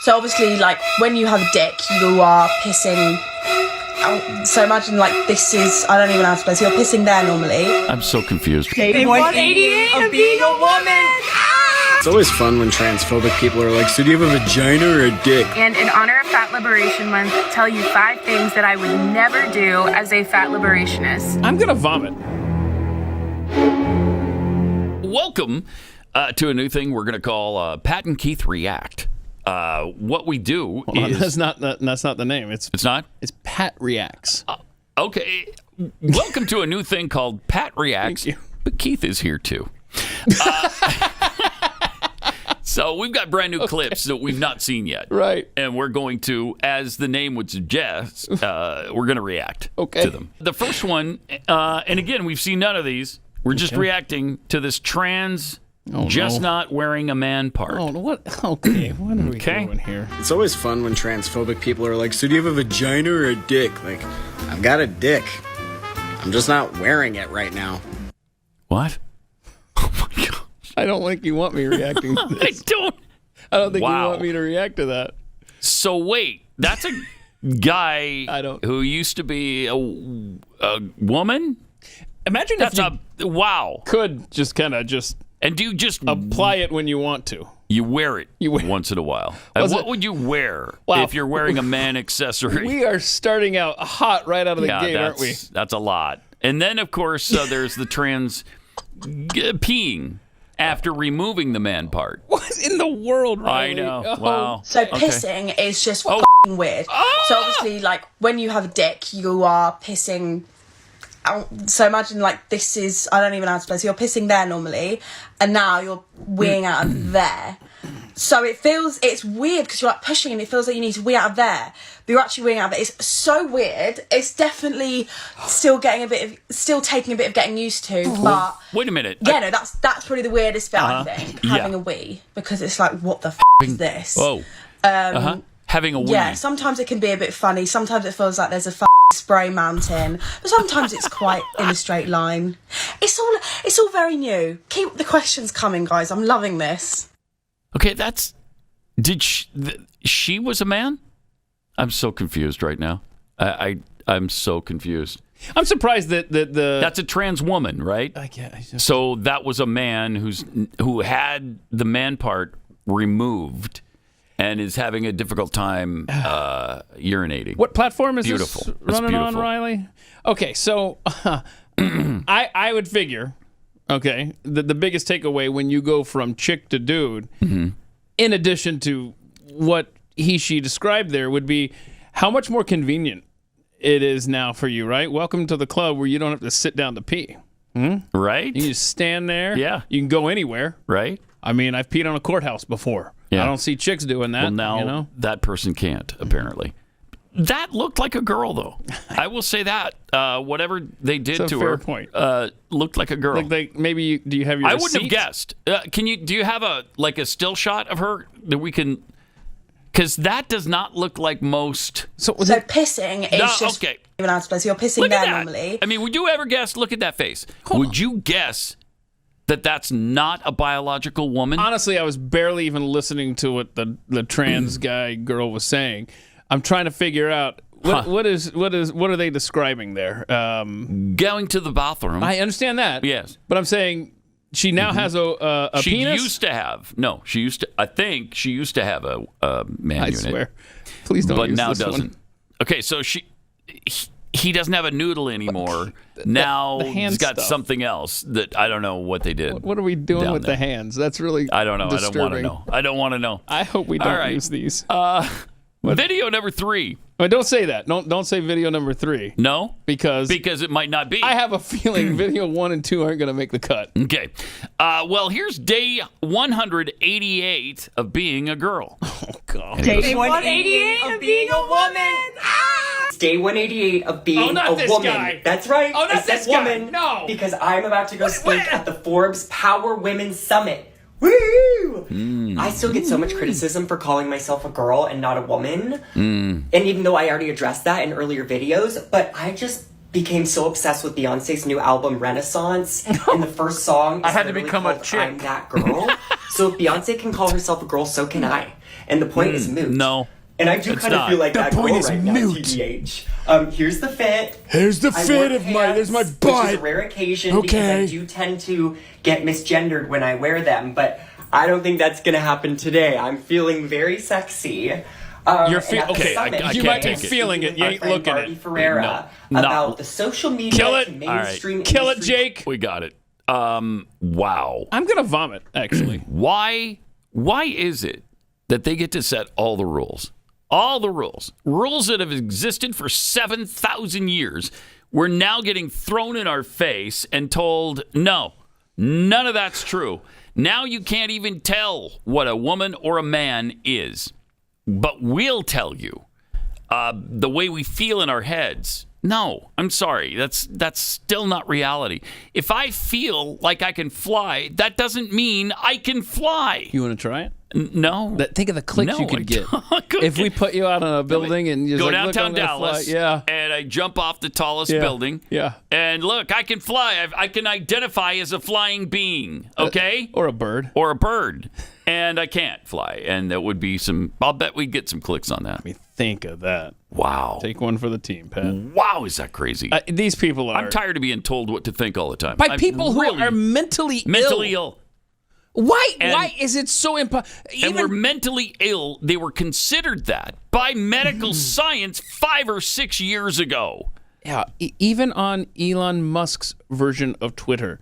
So obviously, like, when you have a dick, you are pissing out. So imagine, like, this is, I don't even know how to explain. So you're pissing there normally. I'm so confused. Day 188 of being a woman. It's always fun when transphobic people are like, so do you have a vagina or a dick? And in honor of Fat Liberation Month, tell you 5 things that I would never do as a fat liberationist. I'm gonna vomit. Welcome to a new thing we're going to call Pat and Keith React. What we do is... That's not the name. It's not? It's Pat Reacts. Okay. Welcome to a new thing called Pat Reacts. Thank you. But Keith is here too. So we've got brand new clips that we've not seen yet. Right. And we're going to, as the name would suggest, we're going to react to them. The first one, and again, we've seen none of these. We're just reacting to this trans not wearing a man part. Oh, what? Okay, what are we doing here? It's always fun when transphobic people are like, so do you have a vagina or a dick? Like, I've got a dick. I'm just not wearing it right now. What? Oh my God. I don't think you want me reacting to this. I don't think you want me to react to that. So wait, that's a guy who used to be a woman? Imagine that's if you could just kind of and do you just apply it when you want to? You wear it once in a while. What would you wear if you're wearing a man accessory? We are starting out hot right out of the gate, aren't we? That's a lot. And then, of course, there's the trans peeing after removing the man part. What in the world, Riley? I know. Oh. Wow. So pissing is just weird. So obviously, like, when you have a dick, you are pissing out. So imagine, like, this is, I don't even know how to explain. So you're pissing there normally, and now you're weeing out of there. So it's weird because you're like pushing and it feels like you need to wee out of there, but you're actually weeing out of there. It's so weird. It's definitely still taking a bit of getting used to, but... Wait a minute. Yeah, no, that's probably the weirdest bit, I think, having a wee, because it's like, what the is this? Whoa. Having a wee. Yeah, sometimes it can be a bit funny. Sometimes it feels like there's a spray mountain, but sometimes it's quite in a straight line. It's all very new. Keep the questions coming, guys. I'm loving this. Okay, she was a man? I'm so confused right now. I'm so confused. I'm surprised that that's a trans woman, right? I guess. So that was a man who had the man part removed and is having a difficult time urinating. What platform is beautiful. this running on, Riley? Okay, so I would figure, the biggest takeaway when you go from chick to dude, in addition to what she described there, would be how much more convenient it is now for you, right? Welcome to the club where you don't have to sit down to pee. Right? You can just stand there. Yeah. You can go anywhere. Right? I mean, I've peed on a courthouse before. Yeah. I don't see chicks doing that. Well, now that person can't, apparently. That looked like a girl, though. I will say that. Whatever they did to her point. Looked like a girl. Like maybe do you have your I receipt? wouldn't have guessed. Do you have a still shot of her that we can? Because that does not look like most. So pissing is just okay. Even out of place. So you're pissing Look there at that. normally. I mean, would you ever guess? Look at that face. Would you guess that that's not a biological woman? Honestly, I was barely even listening to what the trans girl was saying. I'm trying to figure out what are they describing there? Going to the bathroom. I understand that. Yes, but I'm saying she now has a she penis. She used to have. No, she used to. I think she used to have a man unit. I swear. Please don't. But use now this doesn't. One. Okay, so he doesn't have a noodle anymore. Now he's got something else that I don't know what they did. What are we doing with the hands? That's really I don't know. disturbing. I don't want to know. I hope we don't use these. Video number 3. Well, don't say that. Don't say video number 3. No, because it might not be. I have a feeling video 1 and 2 aren't going to make the cut. Okay. Well, here's day 188 of being a girl. Oh God. Day 188 of being a woman. It's day 188 of being a woman. Guy. That's right. Oh, not this guy. Woman. No. Because I'm about to go speak at the Forbes Power Women Summit. Woo! I still get so much criticism for calling myself a girl and not a woman. And even though I already addressed that in earlier videos, but I just became so obsessed with Beyonce's new album Renaissance. And the first song is I had to become a chick. I'm That Girl. So if Beyonce can call herself a girl, so can I. And the point is moot. No. And I do kind of feel like that girl right now, TBH. Here's the fit. Here's the fit of my, there's my butt. Which is a rare occasion because I do tend to get misgendered when I wear them, but I don't think that's going to happen today. I'm feeling very sexy. You're okay. You might be feeling it. You ain't looking at it. Ferreira about the social media Kill it. mainstream. Kill it, Jake. We got it. Wow. I'm gonna vomit. Actually, Why is it that they get to set all the rules? All the rules that have existed for 7,000 years, we're now getting thrown in our face and told, no, none of that's true. Now you can't even tell what a woman or a man is. But we'll tell you the way we feel in our heads. No, I'm sorry. That's still not reality. If I feel like I can fly, that doesn't mean I can fly. you want to try it? No. Think of the clicks No, you I could get don't. if we put you out on a building and you go like, downtown look, I'm gonna Dallas, fly. Yeah, and I jump off the tallest building. Yeah. And look, I can fly. I can identify as a flying being, okay? or a bird. Or a bird. And I can't fly. And that would be I'll bet we'd get some clicks on that. I mean, think of that. Wow. Take one for the team, Pat. Wow, is that crazy? These people are. I'm tired of being told what to think all the time. By I'm people who really are mentally ill. Why is it so impossible? And were mentally ill. They were considered that by medical science 5 or 6 years ago. Yeah, even on Elon Musk's version of Twitter,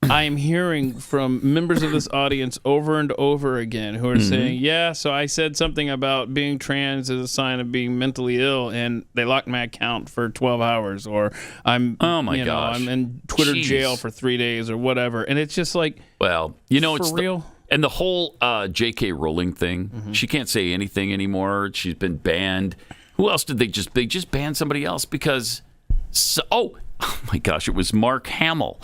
I am hearing from members of this audience over and over again who are saying, yeah, so I said something about being trans as a sign of being mentally ill, and they locked my account for 12 hours, or I'm I'm in Twitter jail for 3 days or whatever. And it's just like, well, it's real. And the whole J.K. Rowling thing, she can't say anything anymore. She's been banned. Who else did they just banned somebody else because, oh my gosh, it was Mark Hamill.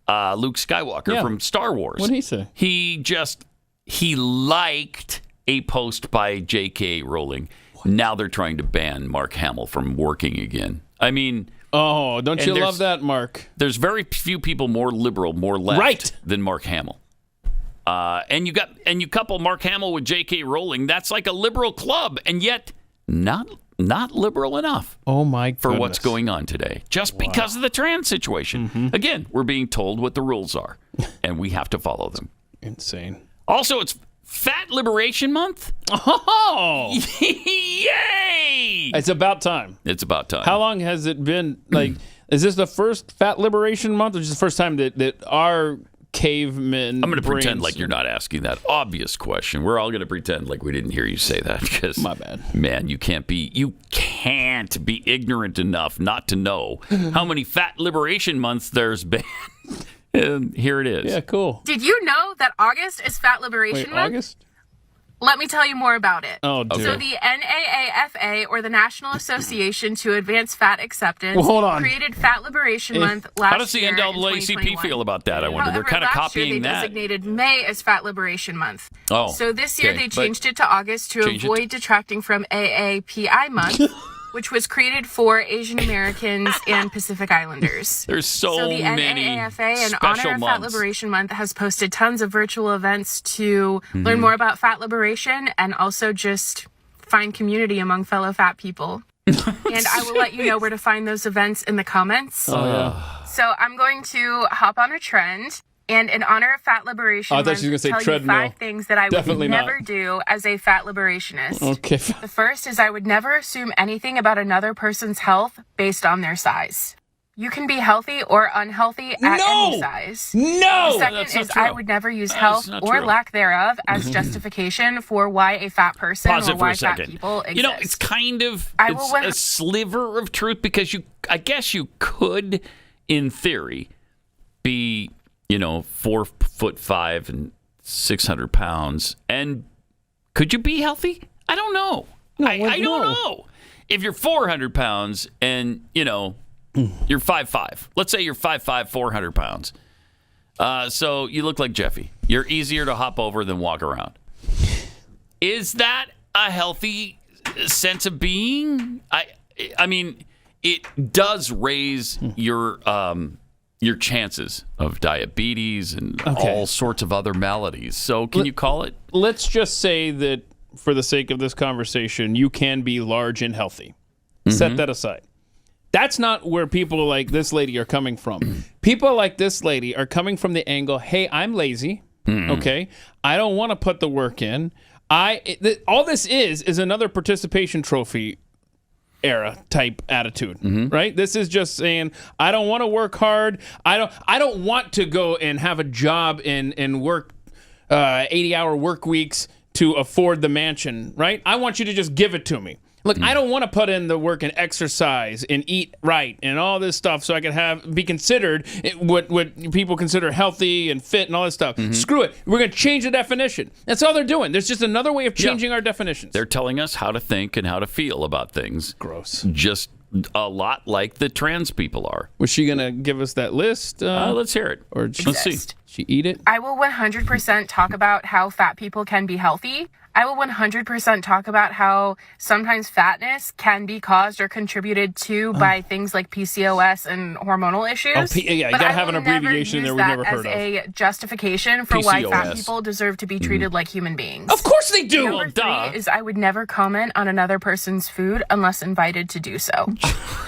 Luke Skywalker from Star Wars. What did he say? He liked a post by J.K. Rowling. What? Now they're trying to ban Mark Hamill from working again. I mean, oh, don't you love that, Mark? There's very few people more liberal, more left than Mark Hamill. And you couple Mark Hamill with J.K. Rowling. That's like a liberal club, and yet not liberal enough. Oh my goodness. For what's going on today, just because of the trans situation. Again, we're being told what the rules are, and we have to follow them. Insane. Also, it's Fat Liberation Month. Oh, yay! It's about time. It's about time. How long has it been? Like, is this the first Fat Liberation Month, or is this the first time that our cavemen? I'm going to pretend like you're not asking that obvious question. We're all going to pretend like we didn't hear you say that because, my bad, man, you can't be ignorant enough not to know how many Fat Liberation Months there's been. And here it is. Yeah, cool. Did you know that August is Fat Liberation Month? August? Let me tell you more about it. Oh, dear. So the NAAFA, or the National Association to Advance Fat Acceptance, created Fat Liberation Month last year. How does the NAACP feel about that? I wonder. They're kind of copying that. They designated May as Fat Liberation Month. Oh, so this year they changed it to August to avoid detracting from AAPI Month, which was created for Asian Americans and Pacific Islanders. There's so the many NAAFA, in special honor of months. Fat Liberation Month, has posted tons of virtual events to learn more about fat liberation and also just find community among fellow fat people. And I will let you know where to find those events in the comments. Oh, yeah. So I'm going to hop on a trend. And in honor of Fat Liberation Month, tell you 5 things that I would never do as a fat liberationist. Okay. The first is I would never assume anything about another person's health based on their size. You can be healthy or unhealthy at any size. No! The second is I would never use health or lack thereof as justification for why a fat person Pause or it for why a fat second. people exist. It's kind of a sliver of truth because I guess you could, in theory, be 4'5" and 600 pounds, and could you be healthy? I don't know. I don't know. If you're 400 pounds and you're 5'5", let's say you're 5'5", 400 pounds. So you look like Jeffy. You're easier to hop over than walk around. Is that a healthy sense of being? I mean, it does raise your your chances of diabetes and all sorts of other maladies. So can you call it? Let's just say that for the sake of this conversation, you can be large and healthy. Set that aside. That's not where people like this lady are coming from. People like this lady are coming from the angle, hey, I'm lazy, okay? I don't want to put the work in. All this is another participation trophy era type attitude, right? This is just saying, I don't want to work hard. I don't want to go and have a job and work 80-hour work weeks to afford the mansion, right? I want you to just give it to me. Look, I don't want to put in the work and exercise and eat right and all this stuff so I can be considered what people consider healthy and fit and all this stuff. Screw it. We're going to change the definition. That's all they're doing. There's just another way of changing our definitions. They're telling us how to think and how to feel about things. Gross. Just a lot like the trans people are. Was she going to give us that list? Let's hear it. Or let's see. She eat it? I will 100% talk about how fat people can be healthy. I will 100% talk about how sometimes fatness can be caused or contributed to by things like PCOS and hormonal issues. You gotta have an abbreviation there we've never heard of. As a justification for why fat people deserve to be treated like human beings. Of course they do. Number three is I would never comment on another person's food unless invited to do so.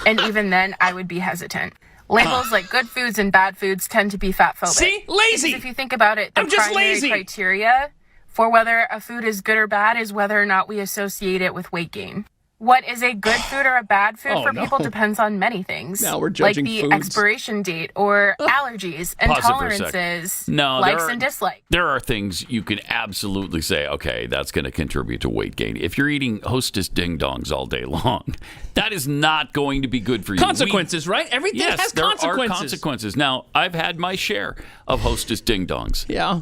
And even then, I would be hesitant. Labels like good foods and bad foods tend to be fat phobic. See? Lazy. Because if you think about it, the I'm just primary lazy. criteria for whether a food is good or bad is whether or not we associate it with weight gain. What is a good food or a bad food for people depends on many things. Now we're judging like the foods. expiration date or allergies and Pause it for a sec. tolerances, No, likes and dislikes. There are things you can absolutely say, okay, that's going to contribute to weight gain. If you're eating Hostess Ding Dongs all day long, that is not going to be good for you. Consequences, right? Everything has consequences. There are consequences. Now, I've had my share of Hostess Ding Dongs. Yeah.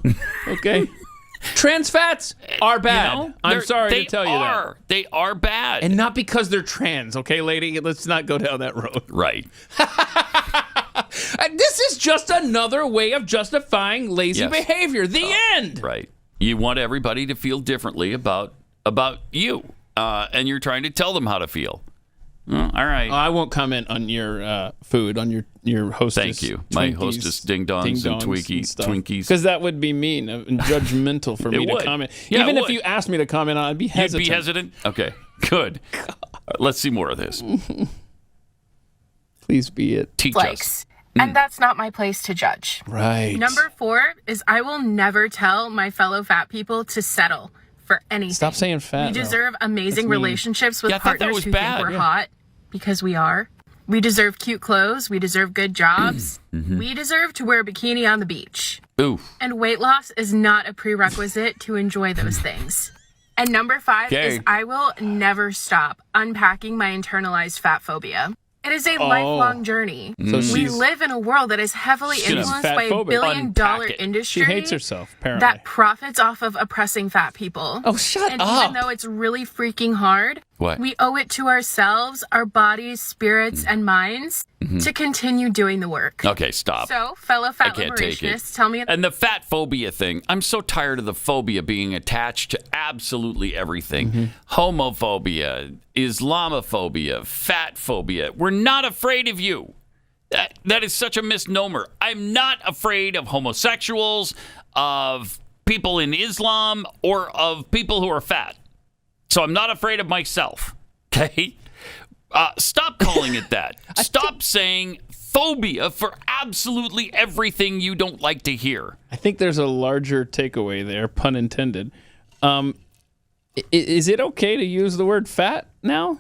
Okay. Trans fats are bad. You know, I'm sorry to tell you that. They are bad. And not because they're trans, okay, lady? Let's not go down that road. Right. This is just another way of justifying lazy behavior. The end. Right. You want everybody to feel differently about you, and you're trying to tell them how to feel. All right. I won't comment on your food, on your Hostess. Thank you. My Hostess Ding Dongs and Twinkies. Because that would be mean and judgmental for me to comment. Yeah, even if you asked me to comment on it, I'd be hesitant. You'd be hesitant? Okay, good. Let's see more of this. Please be it. Teach likes. us. And that's not my place to judge. Right. Number 4 is I will never tell my fellow fat people to settle for anything. Stop saying fat. We deserve amazing relationships with partners who think we're hot, because we are. We deserve cute clothes. We deserve good jobs. We deserve to wear a bikini on the beach. Ooh. And weight loss is not a prerequisite to enjoy those things. And number 5 is I will never stop unpacking my internalized fat phobia. It is a lifelong journey. So we live in a world that is heavily influenced by a billion-dollar industry. She hates herself, apparently. That profits off of oppressing fat people. Oh, shut up. up. Even though it's really freaking hard, What? we owe it to ourselves, our bodies, spirits, and minds to continue doing the work. Okay, stop. So, fellow fat can't take it. liberationists, tell me... And the fat phobia thing, I'm so tired of the phobia being attached to absolutely everything. Homophobia, Islamophobia, fat phobia. We're not afraid of you. That is such a misnomer. I'm not afraid of homosexuals, of people in Islam, or of people who are fat. So I'm not afraid of myself. Okay? Stop calling it that. Stop saying phobia for absolutely everything you don't like to hear. I think there's a larger takeaway there, pun intended. Is it okay to use the word fat now?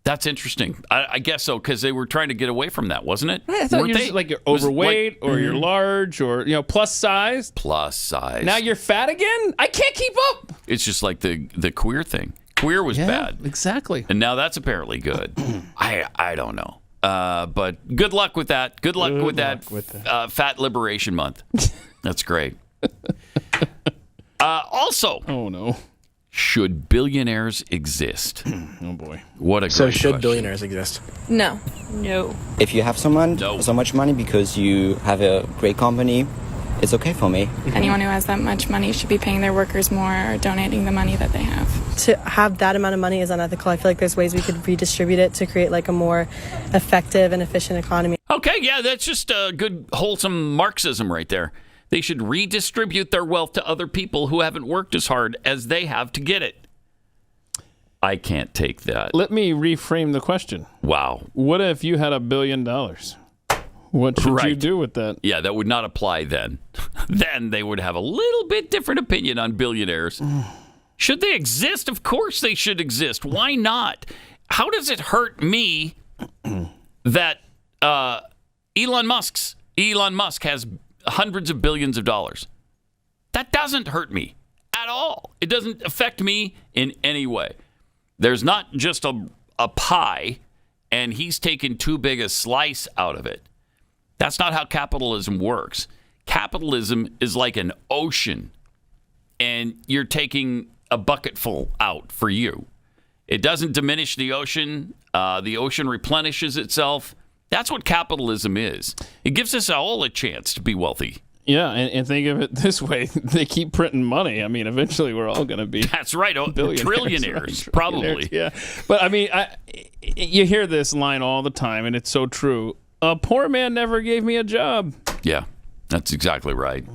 That's interesting. I guess so, because they were trying to get away from that, wasn't it? I thought you're overweight or you're large or plus size. Plus size. Now you're fat again? I can't keep up. It's just like the queer thing. Queer was bad. Exactly. And now that's apparently good. I don't know. But good luck with that. Good luck with that Fat Liberation Month. That's great. Also. Oh, no. Should billionaires exist? Oh, boy. What a great So should question. billionaires exist? No. If you have so much money because you have a great company, it's okay for me. Anyone who has that much money should be paying their workers more or donating the money that they have. To have that amount of money is unethical. I feel like there's ways we could redistribute it to create like a more effective and efficient economy. Okay, yeah, that's just a good, wholesome Marxism right there. They should redistribute their wealth to other people who haven't worked as hard as they have to get it. I can't take that. Let me reframe the question. Wow. What if you had $1 billion? What should you do with that? Yeah, that would not apply then. Then they would have a little bit different opinion on billionaires. Should they exist? Of course they should exist. Why not? How does it hurt me that Elon Musk has hundreds of billions of dollars? That doesn't hurt me at all. It doesn't affect me in any way. There's not just a pie, and he's taken too big a slice out of it. That's not how capitalism works. Capitalism is like an ocean, and you're taking a bucketful out for you. It doesn't diminish the ocean. The ocean replenishes itself. That's what capitalism is. It gives us all a chance to be wealthy. Yeah, and think of it this way. They keep printing money. I mean, eventually we're all going to be... That's right. Trillionaires, probably. Yeah. But, I mean, you hear this line all the time, and it's so true. A poor man never gave me a job. Yeah, that's exactly right.